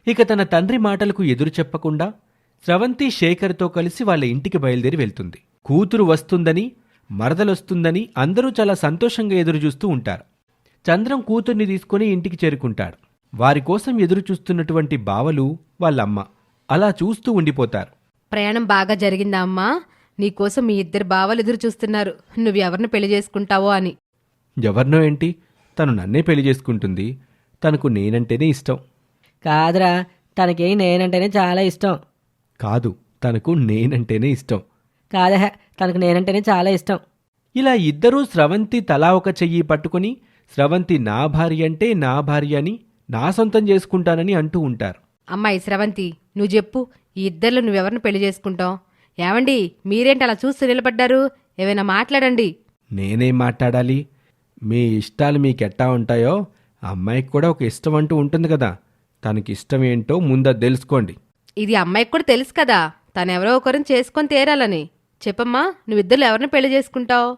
ఇక తన తండ్రి మాటలకు ఎదురు చెప్పకుండా స్రవంతి శేఖర్తో కలిసి వాళ్ళ ఇంటికి బయలుదేరి వెళ్తుంది. కూతురు వస్తుందని, మరదలొస్తుందని అందరూ చాలా సంతోషంగా ఎదురుచూస్తూ ఉంటారు. చంద్రం కూతుర్ని తీసుకుని ఇంటికి చేరుకుంటాడు. వారికోసం ఎదురుచూస్తున్నటువంటి బావలు వాళ్ళమ్మ అలా చూస్తూ ఉండిపోతారు. ప్రయాణం బాగా జరిగిందా అమ్మా? నీకోసం మీ ఇద్దరు బావలు ఎదురు చూస్తున్నారు, నువ్వెవరిని పెళ్లి చేసుకుంటావో అని. ఎవరినో ఏంటి, తను నన్నే పెళ్లి చేసుకుంటుంది. తనకు నేనంటేనే ఇష్టం. కాదురా, తనకి నేనంటేనే చాలా ఇష్టం. కాదు, తనకు నేనంటేనే ఇష్టం. కాదా, తనకు నేనంటేనే చాలా ఇష్టం. ఇలా ఇద్దరూ స్రవంతి తలా ఒక చెయ్యి పట్టుకుని స్రవంతి నా భార్య అంటే నా భార్య అని, నా సొంతం చేసుకుంటానని అంటూ ఉంటారు. అమ్మాయి స్రవంతి, నువ్వు చెప్పు, ఈ ఇద్దరిలో నువ్వెవరిని పెళ్లి చేసుకుంటావు? ఏమండి, మీరేంటి అలా చూస్తూ నిలబడ్డారు? ఏమైనా మాట్లాడండి. నేనేం మాట్లాడాలి? మీ ఇష్టాలు మీకెట్టా ఉంటాయో అమ్మాయికి కూడా ఒక ఇష్టం అంటూ ఉంటుంది కదా. తనకిష్టం ఏంటో ముందది తెలుసుకోండి. ఇది అమ్మాయికి కూడా తెలుసు కదా, తనెవరో ఒకరిని చేసుకొని తీరాలని. చెప్పమ్మా, నువ్విద్దరు ఎవరిని పెళ్లి చేసుకుంటావు?